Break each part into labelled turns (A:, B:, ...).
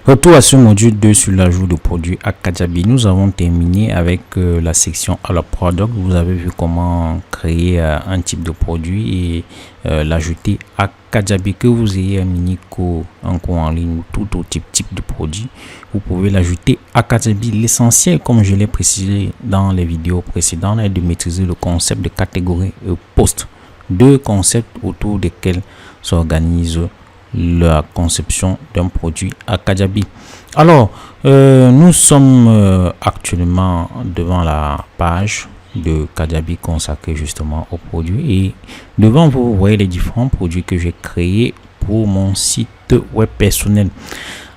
A: Retour à ce module 2 sur l'ajout de produits à Kajabi. Nous avons terminé avec la section à la product. Vous avez vu comment créer un type de produit et l'ajouter à Kajabi. Que vous ayez un mini cours, un cours en ligne ou tout autre type de produit, vous pouvez l'ajouter à Kajabi. L'essentiel, comme je l'ai précisé dans les vidéos précédentes, est de maîtriser le concept de catégorie et post. Deux concepts autour desquels s'organise la conception d'un produit à Kajabi. Alors, nous sommes actuellement devant la page de Kajabi consacrée justement aux produits, et devant vous, vous voyez les différents produits que j'ai créés pour mon site web personnel.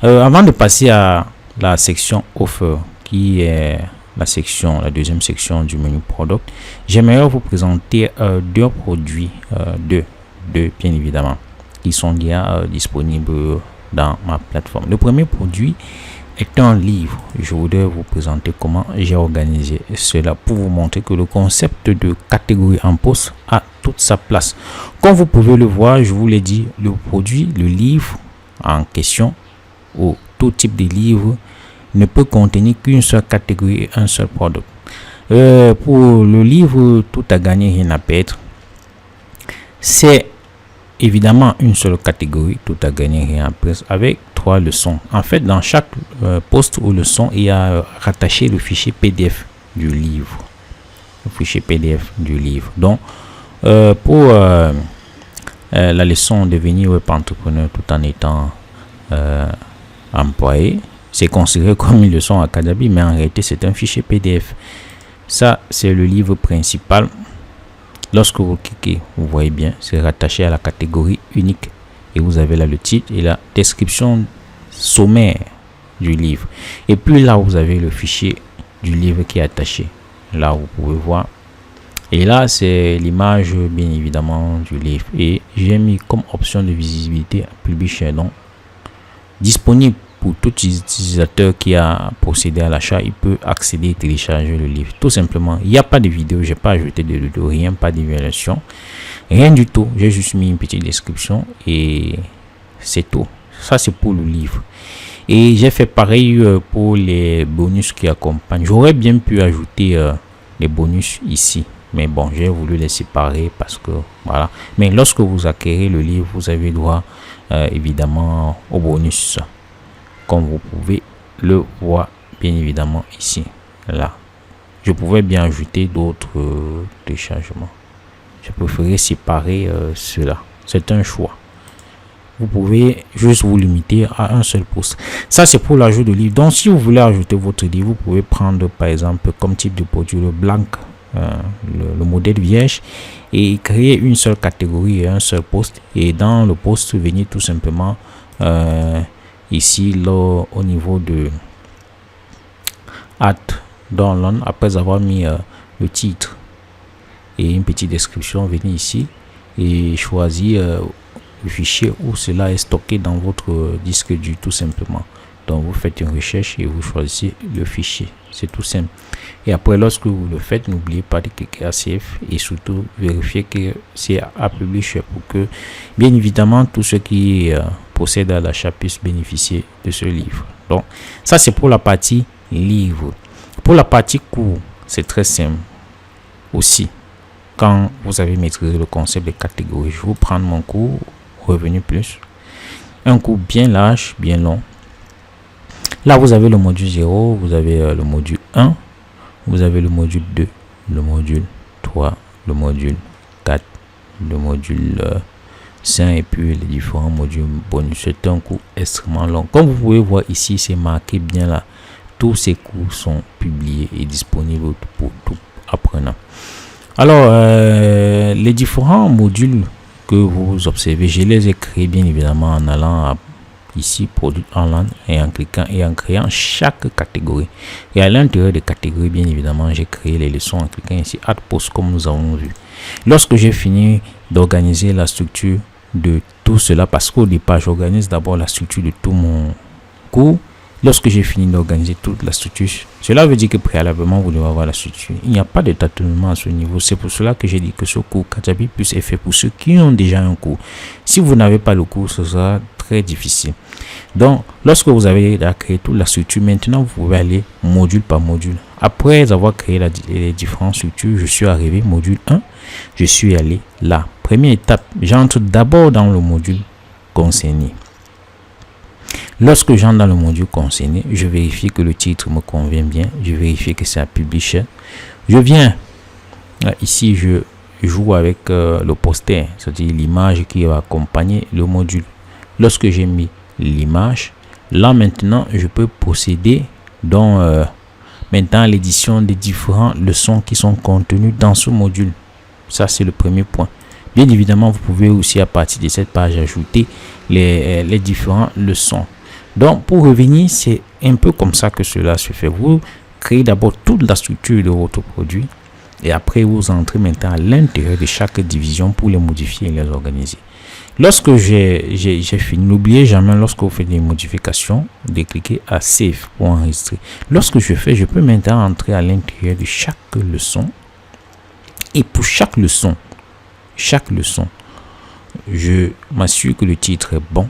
A: Avant de passer à la section Offer, qui est la deuxième section du menu Product, j'aimerais vous présenter deux produits, deux bien évidemment, qui sont déjà disponibles dans ma plateforme. Le premier produit est un livre. Je voudrais vous présenter comment j'ai organisé cela pour vous montrer que le concept de catégorie en poste a toute sa place. Comme vous pouvez le voir, je vous l'ai dit, le produit, le livre en question, ou tout type de livre, ne peut contenir qu'une seule catégorie et un seul produit. Pour le livre Tout à gagner, rien à perdre, c'est évidemment une seule catégorie, Tout à gagner, rien à perdre, avec 3 leçons. En fait, dans chaque poste ou leçon, il y a rattaché le fichier PDF du livre. Le fichier PDF du livre. Donc, pour la leçon devenir web entrepreneur tout en étant employé, c'est considéré comme une leçon à Kajabi, mais en réalité, c'est un fichier PDF. Ça, c'est le livre principal. Lorsque vous cliquez, vous voyez bien, c'est rattaché à la catégorie unique. Et vous avez là le titre et la description sommaire du livre. Et puis là, vous avez le fichier du livre qui est attaché. Là, vous pouvez voir. Et là, c'est l'image, bien évidemment, du livre. Et j'ai mis comme option de visibilité Publisher. Donc, disponible pour tout utilisateur qui a procédé à l'achat, il peut accéder et télécharger le livre. Tout simplement, il n'y a pas de vidéo, j'ai pas ajouté de rien, pas d'évaluation, rien du tout. J'ai juste mis une petite description et c'est tout. Ça, c'est pour le livre. Et j'ai fait pareil pour les bonus qui accompagnent. J'aurais bien pu ajouter les bonus ici, mais bon, j'ai voulu les séparer parce que voilà. Mais lorsque vous acquérez le livre, vous avez droit évidemment au bonus, comme vous pouvez le voir bien évidemment ici. Là, je pouvais bien ajouter d'autres téléchargements. Je préférais séparer cela. C'est un choix. Vous pouvez juste vous limiter à un seul poste. Ça, c'est pour l'ajout de livre. Donc, si vous voulez ajouter votre livre, vous pouvez prendre par exemple comme type de produit le blanc, le modèle vierge, et créer une seule catégorie et un seul poste. Et dans le poste, venir tout simplement ici là, au niveau de Add Download, après avoir mis le titre et une petite description, venez ici et choisir le fichier où cela est stocké dans votre disque dur, tout simplement. Donc vous faites une recherche et vous choisissez le fichier, c'est tout simple. Et après, lorsque vous le faites, n'oubliez pas de cliquer à Save et surtout vérifier que c'est à Publisher pour que bien évidemment tous ceux qui procèdent à l'achat puissent bénéficier de ce livre. Donc ça, c'est pour la partie livre. Pour la partie cours, c'est très simple aussi. Quand vous avez maîtrisé le concept des catégories, je vais vous prendre mon cours Revenu Plus, un cours bien large, bien long. Là, vous avez le module 0, vous avez le module 1, vous avez le module 2, le module 3, le module 4, le module 5 et puis les différents modules bonus. C'est un cours extrêmement long. Comme vous pouvez voir ici, c'est marqué bien là. Tous ces cours sont publiés et disponibles pour tout apprenant. Alors, les différents modules que vous observez, je les ai créés bien évidemment en allant à ici produit en ligne et en cliquant et en créant chaque catégorie. Et à l'intérieur des catégories, bien évidemment, j'ai créé les leçons en cliquant ici Add Post, comme nous avons vu. Lorsque j'ai fini d'organiser la structure de tout cela, parce qu'au départ, j'organise d'abord la structure de tout mon cours. Lorsque j'ai fini d'organiser toute la structure, cela veut dire que préalablement, vous devez avoir la structure. Il n'y a pas de tâtonnement à ce niveau. C'est pour cela que j'ai dit que ce cours Kajabi Plus est fait pour ceux qui ont déjà un cours. Si vous n'avez pas le cours, ce sera très difficile. Donc, lorsque vous avez créé toute la structure, maintenant, vous pouvez aller module par module. Après avoir créé les différentes structures, je suis arrivé module 1. Je suis allé là. Première étape, j'entre d'abord dans le module concerné. Lorsque j'entre dans le module concerné, je vérifie que le titre me convient bien. Je vérifie que c'est un publisher. Je viens ici, je joue avec le poster, c'est-à-dire l'image qui va accompagner le module. Lorsque j'ai mis l'image, là maintenant, je peux procéder dans maintenant l'édition des différentes leçons qui sont contenues dans ce module. Ça, c'est le premier point. Bien évidemment, vous pouvez aussi à partir de cette page ajouter les différentes leçons. Donc, pour revenir, c'est un peu comme ça que cela se fait. Vous créez d'abord toute la structure de votre produit et après, vous entrez maintenant à l'intérieur de chaque division pour les modifier et les organiser. Lorsque j'ai fini, n'oubliez jamais, lorsque vous faites des modifications, de cliquer à Save pour enregistrer. Lorsque je fais, je peux maintenant entrer à l'intérieur de chaque leçon. Et pour chaque leçon, je m'assure que le titre est bon.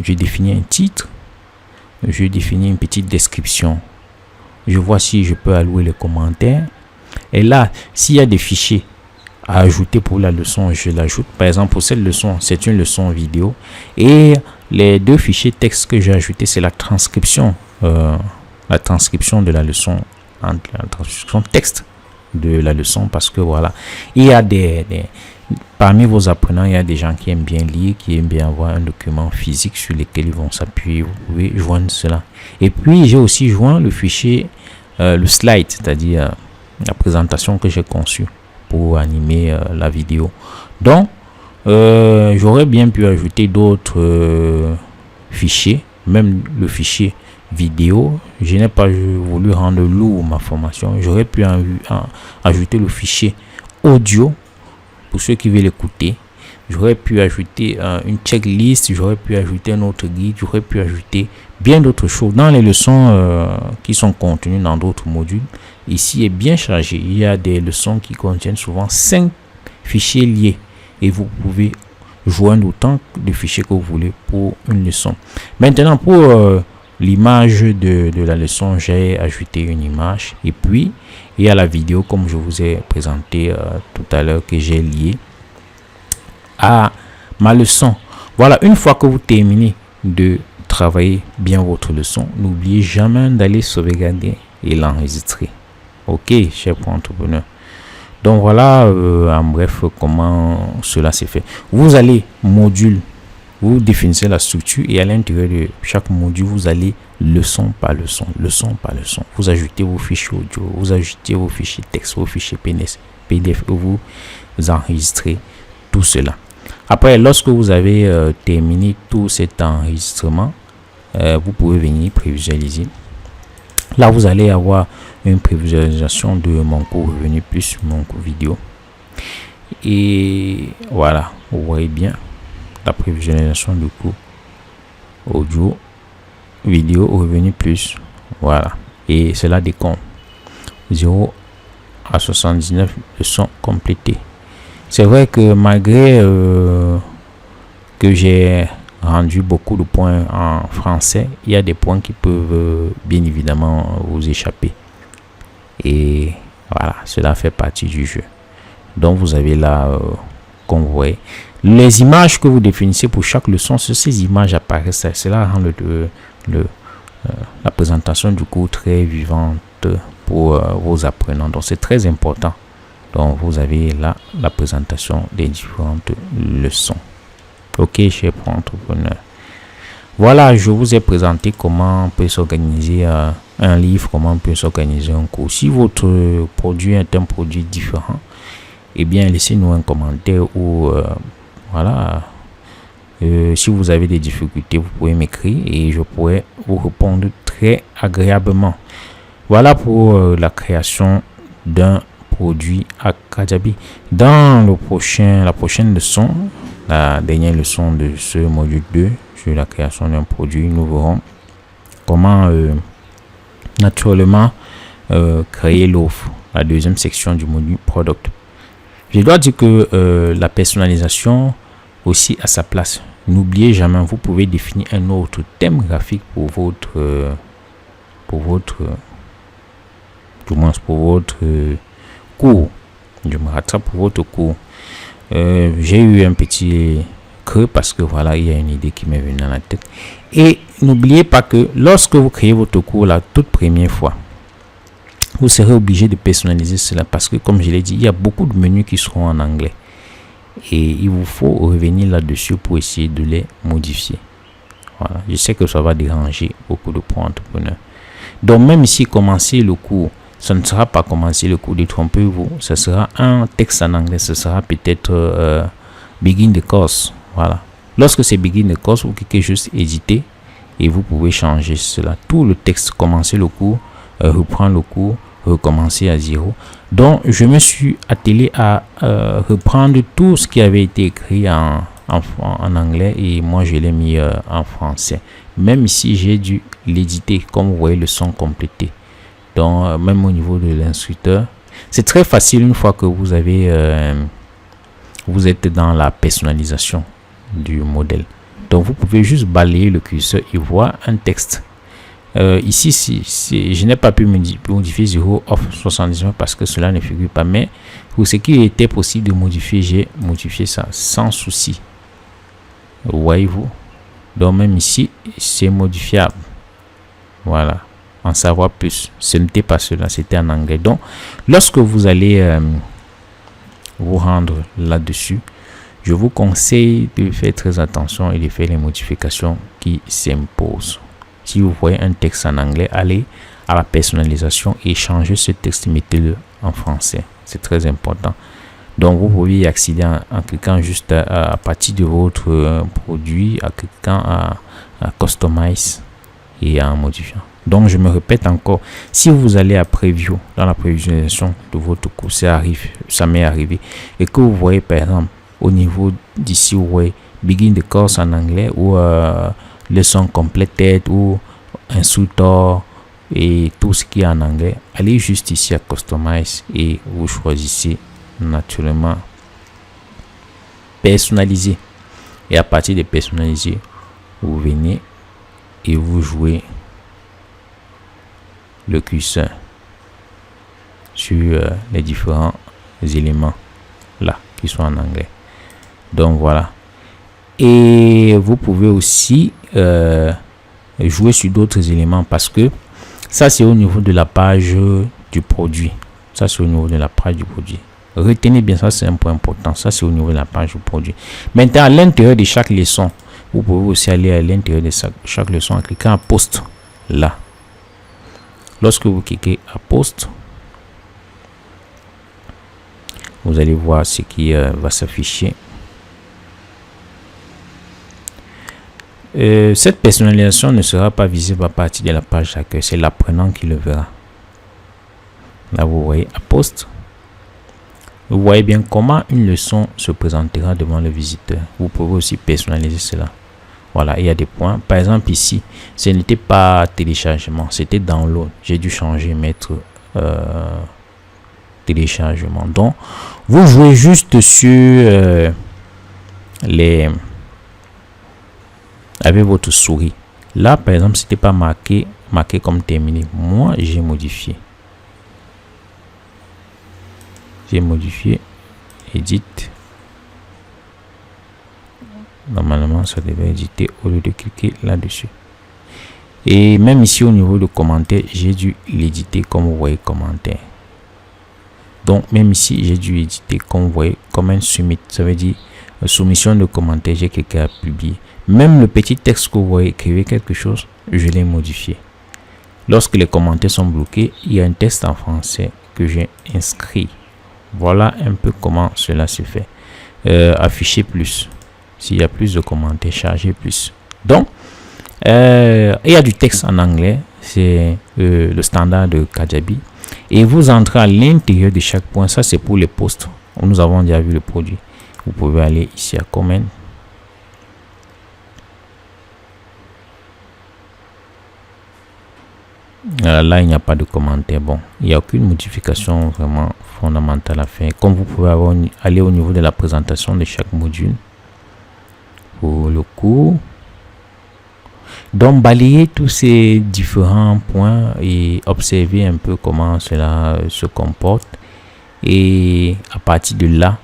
A: Je définis un titre. Je définis une petite description. Je vois si je peux allouer les commentaires. Et là, s'il y a des fichiers à ajouter pour la leçon, je l'ajoute. Par exemple, pour cette leçon, c'est une leçon vidéo. Et les deux fichiers texte que j'ai ajoutés, c'est la transcription de la leçon, la transcription texte de la leçon, parce que voilà, il y a parmi vos apprenants, il y a des gens qui aiment bien lire, qui aiment bien avoir un document physique sur lequel ils vont s'appuyer. Vous pouvez joindre cela. Et puis, j'ai aussi joint le fichier, le slide, c'est-à-dire la présentation que j'ai conçue pour animer la vidéo. Donc, j'aurais bien pu ajouter d'autres fichiers, même le fichier vidéo. Je n'ai pas voulu rendre lourd ma formation. J'aurais pu ajouter le fichier audio pour ceux qui veulent l'écouter. J'aurais pu ajouter une checklist, j'aurais pu ajouter un autre guide, j'aurais pu ajouter bien d'autres choses. Dans les leçons qui sont contenues dans d'autres modules, ici est bien chargé. Il y a des leçons qui contiennent souvent 5 fichiers liés et vous pouvez joindre autant de fichiers que vous voulez pour une leçon. Maintenant, pour l'image de la leçon, j'ai ajouté une image et puis il y a la vidéo comme je vous ai présenté tout à l'heure que j'ai lié à ma leçon. Voilà, une fois que vous terminez de travailler bien votre leçon, n'oubliez jamais d'aller sauvegarder et l'enregistrer. Ok, cher entrepreneur. Donc voilà, en bref, comment cela s'est fait. Vous allez module, vous définissez la structure et à l'intérieur de chaque module, vous allez leçon par leçon. Vous ajoutez vos fichiers audio, vous ajoutez vos fichiers texte, vos fichiers PDF et vous enregistrez tout cela. Après, lorsque vous avez terminé tout cet enregistrement, vous pouvez venir prévisualiser. Là, vous allez avoir une prévisualisation de mon cours Revenu Plus, mon cours vidéo. Et voilà, vous voyez bien la prévisualisation du cours audio, vidéo, Revenu Plus. Voilà. Et cela décompte 0 à 79 leçons complétées. C'est vrai que malgré que j'ai rendu beaucoup de points en français, il y a des points qui peuvent bien évidemment vous échapper. Et voilà, cela fait partie du jeu. Donc vous avez là, comme vous voyez, les images que vous définissez pour chaque leçon, ces images apparaissent. Cela rend la présentation du cours très vivante pour vos apprenants. Donc c'est très important. Donc vous avez là la présentation des différentes leçons. Ok, cher entrepreneur. Voilà, je vous ai présenté comment on peut s'organiser un livre, comment on peut s'organiser un cours. Si votre produit est un produit différent, eh bien laissez-nous un commentaire ou voilà. Si vous avez des difficultés, vous pouvez m'écrire et je pourrai vous répondre très agréablement. Voilà pour la création d'un produit à Kajabi. Dans la prochaine leçon, la dernière leçon de ce module 2 sur la création d'un produit, nous verrons comment naturellement créer l'offre, la deuxième section du module product. Je dois dire que la personnalisation aussi a sa place. n'oubliez jamais, vous pouvez définir un autre thème graphique pour votre cours. Je me rattrape pour votre cours. J'ai eu un petit creux parce que voilà, il y a une idée qui m'est venue dans la tête. Et n'oubliez pas que lorsque vous créez votre cours la toute première fois, vous serez obligé de personnaliser cela parce que, comme je l'ai dit, il y a beaucoup de menus qui seront en anglais. Et il vous faut revenir là-dessus pour essayer de les modifier. Voilà. Je sais que ça va déranger beaucoup de pro-entrepreneurs. Donc, même si commencer le cours, ce ne sera pas commencer le cours, détrompez-vous. Ce sera un texte en anglais. Ce sera peut-être Begin the course. Voilà. Lorsque c'est Begin the course, vous cliquez juste éditer et vous pouvez changer cela. Tout le texte, commencer le cours, reprendre le cours, recommencer à zéro. Donc, je me suis attelé à reprendre tout ce qui avait été écrit en anglais et moi, je l'ai mis en français. Même si j'ai dû l'éditer, comme vous voyez, le son complété. Donc, même au niveau de l'instructeur, c'est très facile une fois que vous êtes dans la personnalisation du modèle. Donc, vous pouvez juste balayer le curseur et voir un texte. Ici, je n'ai pas pu modifier 0 off 79 parce que cela ne figure pas. Mais pour ce qui était possible de modifier, j'ai modifié ça sans souci. Voyez-vous? Donc, même ici, c'est modifiable. Voilà. En savoir plus. Ce n'était pas cela, c'était en anglais. Donc, lorsque vous allez vous rendre là-dessus, je vous conseille de faire très attention et de faire les modifications qui s'imposent. Si vous voyez un texte en anglais, allez à la personnalisation et changez ce texte, mettez-le en français. C'est très important. Donc, vous pouvez y accéder en cliquant juste à partir de votre produit, en cliquant à Customize et en modifiant. Donc, je me répète encore, si vous allez à Preview, dans la prévisualisation de votre cours, ça m'est arrivé, et que vous voyez par exemple au niveau d'ici, vous voyez Begin the course en anglais ou Lesson completed ou Instructor et tout ce qui est en anglais, allez juste ici à Customize et vous choisissez naturellement Personnaliser. Et à partir de Personnaliser, vous venez et vous jouez le curseur sur les différents éléments là qui sont en anglais. Donc voilà. Et vous pouvez aussi jouer sur d'autres éléments parce que ça c'est au niveau de la page du produit. Ça c'est au niveau de la page du produit. Retenez bien ça, c'est un point important. Ça c'est au niveau de la page du produit. Maintenant, à l'intérieur de chaque leçon, vous pouvez aussi aller à l'intérieur de chaque leçon en cliquant à poste là. Lorsque vous cliquez à poste, vous allez voir ce qui va s'afficher. Cette personnalisation ne sera pas visible à partir de la page d'accueil. C'est l'apprenant qui le verra. Là, vous voyez à poste. Vous voyez bien comment une leçon se présentera devant le visiteur. Vous pouvez aussi personnaliser cela. Voilà, il y a des points. Par exemple, ici, ce n'était pas téléchargement, c'était download. J'ai dû changer, mettre téléchargement. Donc, vous jouez juste sur avec votre souris. Là, par exemple, c'était pas marqué comme terminé. Moi, j'ai modifié. Edit. Normalement, ça devait éditer au lieu de cliquer là-dessus. Et même ici, au niveau de commentaire, j'ai dû l'éditer comme vous voyez commentaire. Donc, même ici, j'ai dû éditer comme vous voyez comme un submit. Ça veut dire soumission de commentaire. J'ai cliqué à publier. Même le petit texte que vous voyez, écrivez quelque chose, je l'ai modifié. Lorsque les commentaires sont bloqués, il y a un texte en français que j'ai inscrit. Voilà un peu comment cela se fait. Afficher plus. S'il y a plus de commentaires, charger plus. Donc, il y a du texte en anglais. C'est le standard de Kajabi. Et vous entrez à l'intérieur de chaque point. Ça, c'est pour les posts. Nous avons déjà vu le produit. Vous pouvez aller ici à Comment. Là, il n'y a pas de commentaire. Bon, il n'y a aucune modification vraiment fondamentale à faire. Comme vous pouvez aller au niveau de la présentation de chaque module. pour le cours. Donc, balayez tous ces différents points et observez un peu comment cela se comporte. Et à partir de là,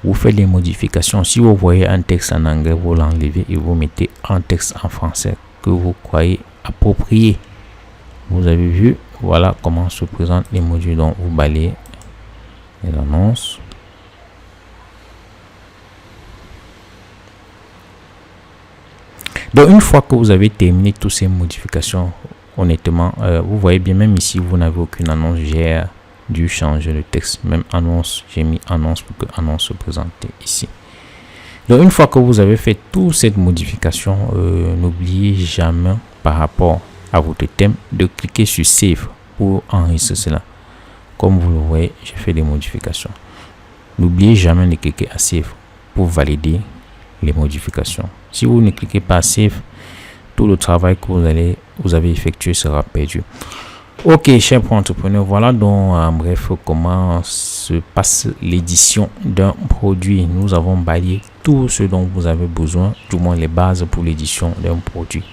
A: vous faites les modifications. Si vous voyez un texte en anglais, vous l'enlevez et vous mettez un texte en français que vous croyez approprié. Vous avez vu, voilà comment se présentent les modules. Donc, vous balayez les annonces. Donc, une fois que vous avez terminé toutes ces modifications, honnêtement, vous voyez bien, même ici, vous n'avez aucune annonce. J'ai dû changer le texte. Même annonce, j'ai mis annonce pour que annonce se présente ici. Donc, une fois que vous avez fait toute cette modification, n'oubliez jamais par rapport à votre thème de cliquer sur Save pour enregistrer cela. Comme vous le voyez, j'ai fait des modifications. N'oubliez jamais de cliquer à Save pour valider les modifications. Si vous ne cliquez pas Save, tout le travail que vous avez effectué sera perdu. Ok, chers entrepreneurs, voilà donc en bref comment se passe l'édition d'un produit. Nous avons balayé tout ce dont vous avez besoin, du moins les bases pour l'édition d'un produit.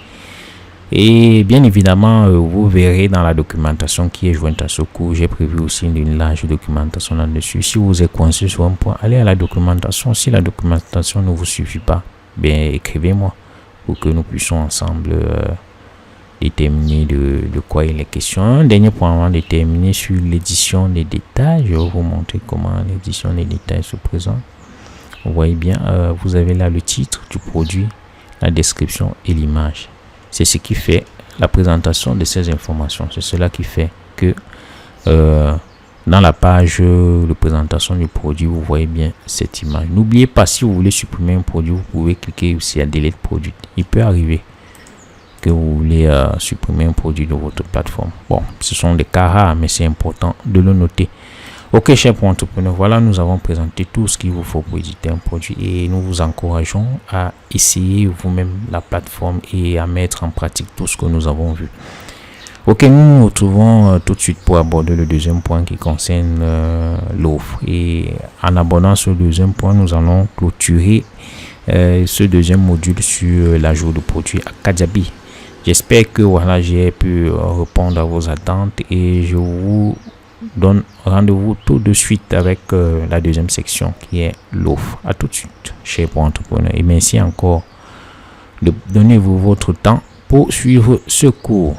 A: Et bien évidemment, vous verrez dans la documentation qui est jointe à ce cours, j'ai prévu aussi une large documentation là-dessus. Si vous êtes coincé sur un point, allez à la documentation. Si la documentation ne vous suffit pas, bien écrivez-moi pour que nous puissions ensemble déterminer de quoi il est question. Un dernier point avant de terminer sur l'édition des détails. Je vais vous montrer comment l'édition des détails se présente. Vous voyez bien, vous avez là le titre du produit, la description et l'image. C'est ce qui fait la présentation de ces informations. C'est cela qui fait que dans la page de présentation du produit, vous voyez bien cette image. N'oubliez pas, si vous voulez supprimer un produit, vous pouvez cliquer aussi à Delete produit. Il peut arriver que vous voulez supprimer un produit de votre plateforme. Bon, ce sont des cas rares, mais c'est important de le noter. Ok, chers entrepreneurs, voilà, nous avons présenté tout ce qu'il vous faut pour éditer un produit et nous vous encourageons à essayer vous-même la plateforme et à mettre en pratique tout ce que nous avons vu. Ok, nous nous retrouvons tout de suite pour aborder le deuxième point qui concerne l'offre. Et en abordant ce deuxième point, nous allons clôturer ce deuxième module sur l'ajout de produits à Kajabi. J'espère que voilà, j'ai pu répondre à vos attentes et je vous donne rendez-vous tout de suite avec la deuxième section qui est l'offre. À tout de suite, chers entrepreneurs. Et merci encore de donner votre temps pour suivre ce cours.